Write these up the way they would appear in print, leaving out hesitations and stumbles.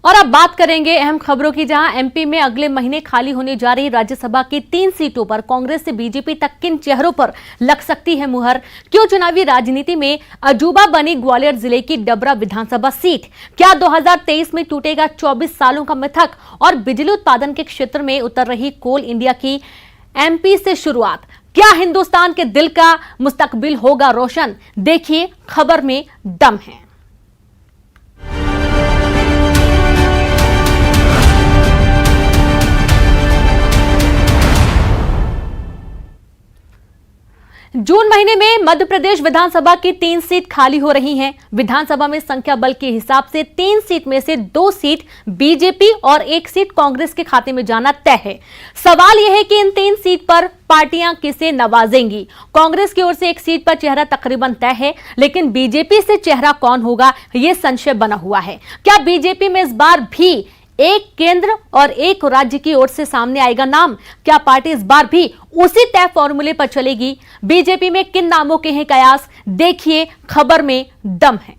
और अब बात करेंगे अहम खबरों की, जहां एमपी में अगले महीने खाली होने जा रही राज्यसभा की 3 सीटों पर कांग्रेस से बीजेपी तक किन चेहरों पर लग सकती है मुहर। क्यों चुनावी राजनीति में अजूबा बनी ग्वालियर जिले की डबरा विधानसभा सीट। क्या 2023 में टूटेगा 24 सालों का मिथक। और बिजली उत्पादन के क्षेत्र में उतर रही कोल इंडिया की एमपी से शुरुआत। क्या हिंदुस्तान के दिल का मुस्तकबिल होगा रोशन। देखिए खबर में दम है। जून महीने में मध्य प्रदेश विधानसभा की 3 सीट खाली हो रही हैं। विधानसभा में संख्या बल के हिसाब से 3 सीट में से 2 सीट बीजेपी और 1 सीट कांग्रेस के खाते में जाना तय है। सवाल यह है कि इन 3 सीट पर पार्टियां किसे नवाजेंगी। कांग्रेस की ओर से 1 सीट पर चेहरा तकरीबन तय है, लेकिन बीजेपी से चेहरा कौन होगा यह संशय बना हुआ है। क्या बीजेपी में इस बार भी एक केंद्र और एक राज्य की ओर से सामने आएगा नाम। क्या पार्टी इस बार भी उसी तय फॉर्मूले पर चलेगी। बीजेपी में किन नामों के हैं कयास, देखिए खबर में दम है।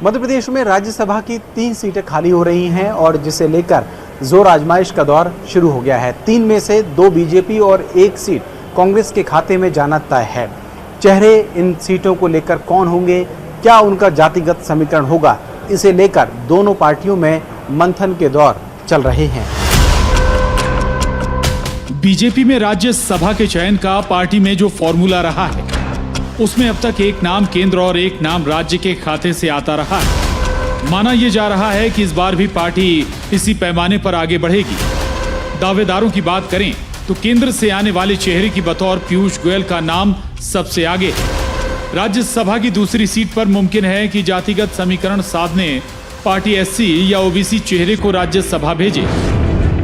मध्य प्रदेश में राज्यसभा की 3 सीटें खाली हो रही हैं और जिसे लेकर जोर आजमाइश का दौर शुरू हो गया है। 3 में से 2 बीजेपी और 1 सीट कांग्रेस के खाते में जाना तय है। चेहरे इन सीटों को लेकर कौन होंगे, क्या उनका जातिगत समीकरण होगा, इसे लेकर दोनों पार्टियों में मंथन के दौर चल रहे हैं। बीजेपी में राज्यसभा के चयन का पार्टी में जो फॉर्मूला रहा है, उसमें अब तक एक नाम केंद्र और एक नाम राज्य के खाते से आता रहा है। माना यह जा रहा है कि इस बार भी पार्टी इसी पैमाने पर आगे बढ़ेगी। दावेदारों की बात करें तो केंद्र से आने वाले चेहरे की बतौर पीयूष गोयल का नाम सबसे आगे है। राज्यसभा की दूसरी सीट पर मुमकिन है कि जातिगत समीकरण साधने पार्टी एससी या ओबीसी चेहरे को राज्यसभा भेजे।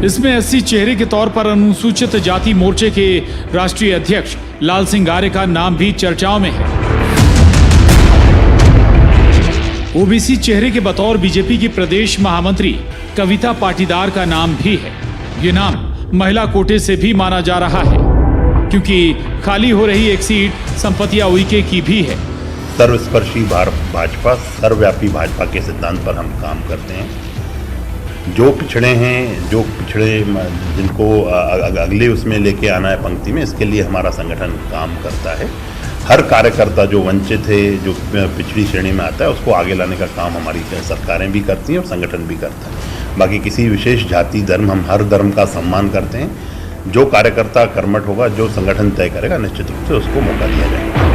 इसमें एससी चेहरे के तौर पर अनुसूचित जाति मोर्चे के राष्ट्रीय अध्यक्ष लाल सिंह आर्य का नाम भी चर्चाओं में है। ओबीसी चेहरे के बतौर बीजेपी की प्रदेश महामंत्री कविता पाटीदार का नाम भी है। ये नाम महिला कोटे से भी माना जा रहा है, क्योंकि खाली हो रही 1 सीट संपतिया उइके की भी है। सर्वस्पर्शी भाजपा, सर्वव्यापी भाजपा के सिद्धांत पर हम काम करते हैं। जो पिछड़े हैं, जो पिछड़े जिनको अगले उसमें लेके आना है पंक्ति में, इसके लिए हमारा संगठन काम करता है। हर कार्यकर्ता जो वंचित है, जो पिछड़ी श्रेणी में आता है, उसको आगे लाने का काम हमारी सरकारें भी करती हैं और संगठन भी करता है। बाकी किसी विशेष जाति धर्म, हम हर धर्म का सम्मान करते हैं। जो कार्यकर्ता कर्मठ होगा, जो संगठन तय करेगा, निश्चित रूप से उसको मौका दिया जाएगा।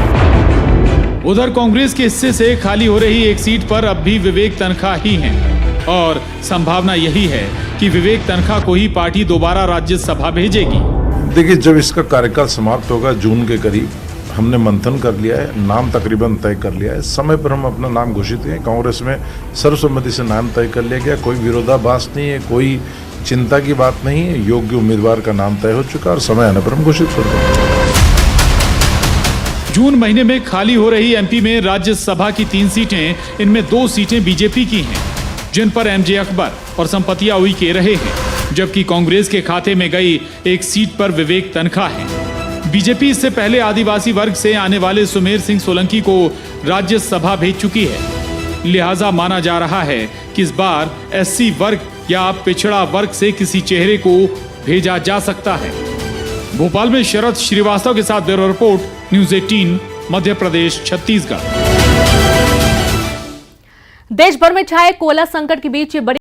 उधर कांग्रेस के हिस्से से खाली हो रही 1 सीट पर अब भी विवेक तनखा ही हैं और संभावना यही है कि विवेक तनखा को ही पार्टी दोबारा राज्यसभा भेजेगी। देखिए, जब इसका कार्यकाल समाप्त होगा जून के करीब, हमने मंथन कर लिया है, नाम तकरीबन तय कर लिया है। समय पर हम अपना नाम घोषित हैं। कांग्रेस में सर्वसम्मति से नाम तय कर लिया गया। कोई विरोधाभास नहीं है, कोई चिंता की बात नहीं है। योग्य उम्मीदवार का नाम तय हो चुका और समय आने पर हम घोषित कर देंगे। जून महीने में खाली हो रही एमपी में राज्यसभा की 3 सीटें, इनमें 2 सीटें बीजेपी की हैं, जिन पर एमजे अकबर और संपतिया उइके रहे हैं, जबकि कांग्रेस के खाते में गई 1 सीट पर विवेक तनखा है। बीजेपी इससे पहले आदिवासी वर्ग से आने वाले सुमेर सिंह सोलंकी को राज्यसभा भेज चुकी है। लिहाजा माना जा रहा है कि इस बार एससी वर्ग या पिछड़ा वर्ग से किसी चेहरे को भेजा जा सकता है। भोपाल में शरद श्रीवास्तव के साथ bureau report, news 18 Madhya Pradesh Chhattisgarh. देश भर में छाए कोयला संकट के बीच बड़ी